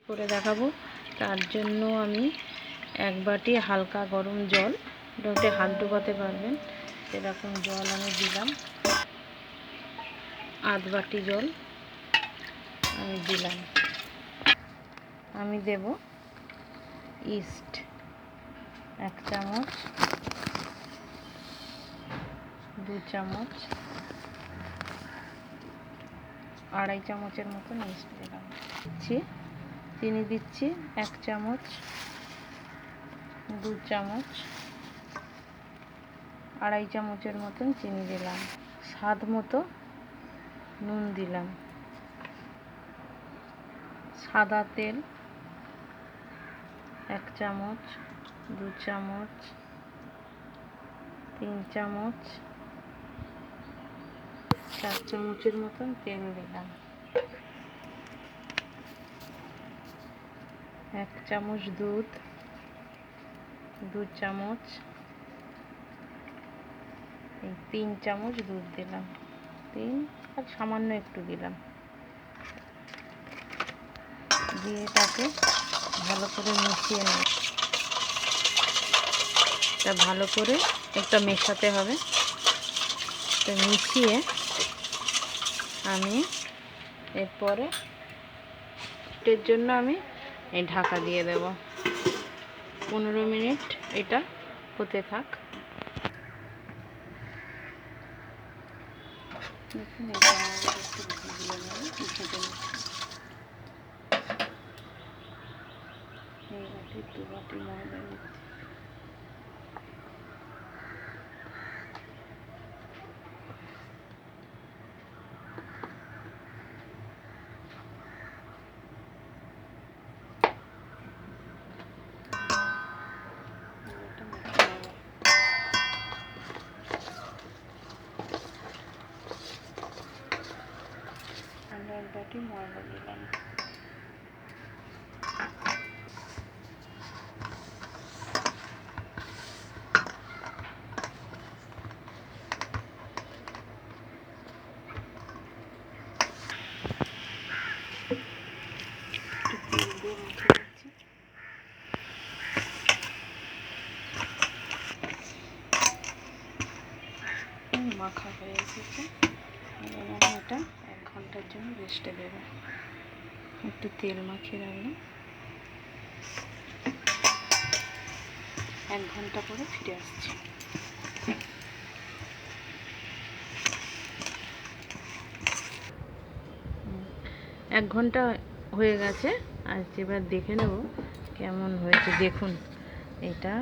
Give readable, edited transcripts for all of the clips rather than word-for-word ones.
করে দেখাবো। তার জন্য আমি এক বাটি হালকা গরম জল, ওটাতে হাত ডোবাতে পারবেন এরকম জল আমি দিলাম। আধ বাটি জল আমি দিলাম। আমি দেব ইস্ট 1 চামচ, 2 চামচ, 2.5 চামচের মতন ইস্ট দিলাম। চিনি দিচ্ছি 1 চামচ, 2 চামচ, 2.5 চামচের মতন চিনি দিলাম। স্বাদ মতো নুন দিলাম। সাদা তেল 1 চামচ, 2 চামচ, 3 চামচ, 4 চামচের মতন তেল দিলাম। 1 চামচ দুধ, 2 চামচ, 3 চামচ দুধ দিলাম। 3 আর সামান্য একটু দিলাম। দিয়ে তাকে ভালো করে মিশিয়ে নেব। এটা ভালো করে একটা মেশাতে হবে। তো মিশিয়ে আমি এরপরে এর জন্য আমি এই ঢাকা দিয়ে দেব। 15 মিনিট এটা হতে থাক। দেখুন এটা একটু ভিজিয়ে নেব। এই বাটি 2 বাটি ময়দা নিচ্ছি। আমি 1 বাটি ময়দা দিলাম। মাখা হয়ে এসেছে। এবার আমি এটা 1 ঘন্টার জন্য রেস্টে দেব। একটু তেল মাখিয়ে রাখলাম। 1 ঘন্টা পরে ফিরে আসছি। 1 ঘন্টা হয়ে গেছে। আর এবার দেখে নেব কেমন হয়েছে। দেখুন এটা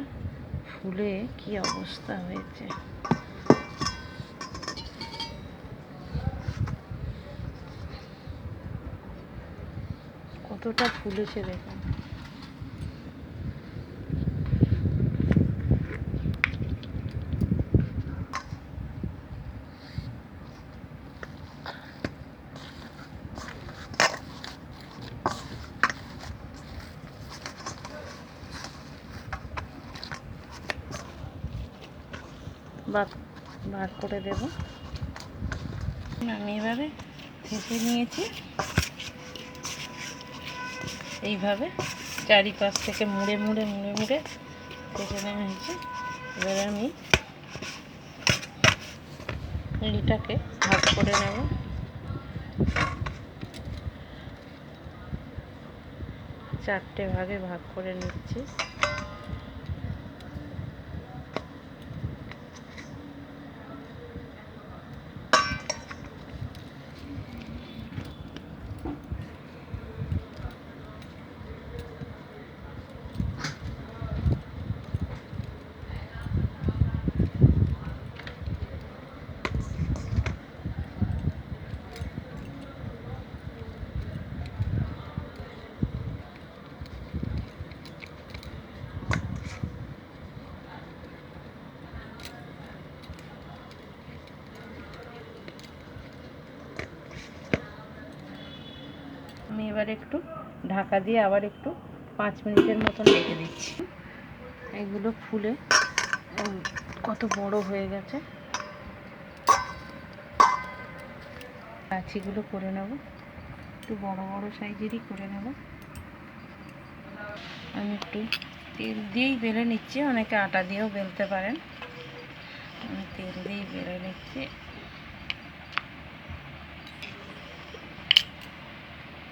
ফুলে কি অবস্থা হয়েছে। কতটা ফুলেছে দেখুন। বার করে দেব। আমি এভাবে থেঁচে নিয়েছি। এইভাবে চারিপাশ থেকে মুড়ে মুড়ে থেঁচে নেওয়া হয়েছে। এবারে আমি এটাকে ভাগ করে নেব। চারটে ভাগে ভাগ করে নিচ্ছি। আমি এবার একটু ঢাকা দিয়ে আবার একটু 5 মিনিটের মতন রেখে দিচ্ছি। এগুলো ফুলে কত বড় হয়ে গেছে। লাচিগুলো করে নেব, একটু বড় বড় সাইজেরই করে নেব। আমি একটু তেল দিয়েই বেলে নিচ্ছি, অনেকে আটা দিয়েও বেলতে পারেন। আমি তেল দিয়েই বেলে নিচ্ছি।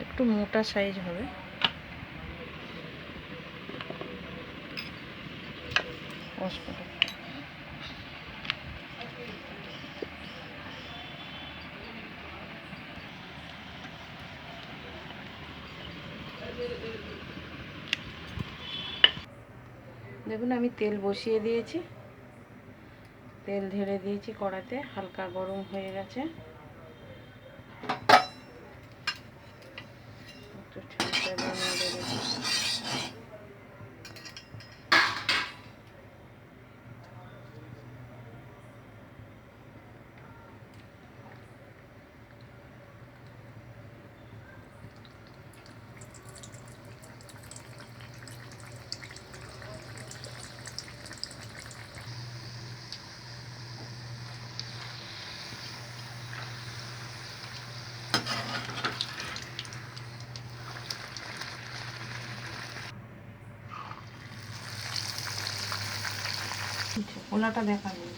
একটু মোটা সাইজ হবে। দেখুন আমি তেল বসিয়ে দিয়েছি, তেল ঢেলে দিয়েছি কড়াতে, হালকা গরম হয়ে গেছে। একটু ঠান্ডা বানিয়ে দেবো। ওলাটা দেখাবেন।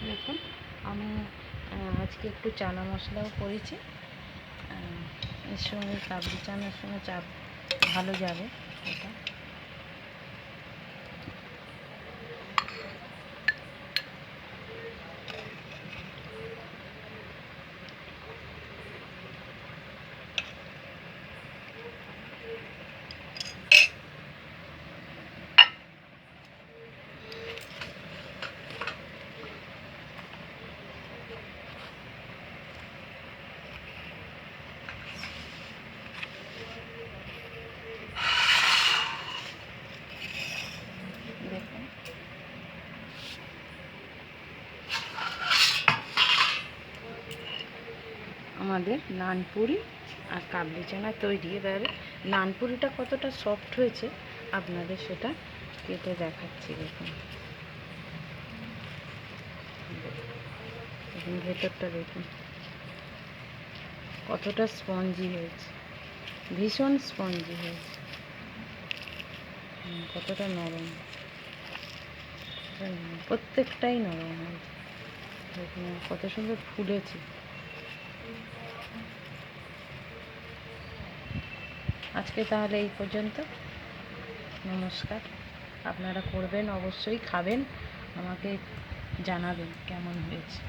দেখুন আমি আজকে একটু চানা মশলাও করেছি, এর সঙ্গে কাবলি চানার সঙ্গে চাপ ভালো যাবে এটা। দেখুন আমাদের নানপুরি আর কাবলি চানা তৈরি। এবার নানপুরিটা কতটা সফট হয়েছে আপনাদের সেটা কেটে দেখাচ্ছি। দেখুন দেখুন ভেতরটা দেখুন কতটা স্পঞ্জি হয়েছে, ভীষণ স্পঞ্জি হয়েছে, কতটা নরম, প্রত্যেকটাই নরম হয়েছে। দেখুন কত সুন্দর ফুলেছে। আজকে তাহলে এই পর্যন্ত, নমস্কার। আপনারা করবেন, অবশ্যই খাবেন, আমাকে জানাবেন কেমন হয়েছে।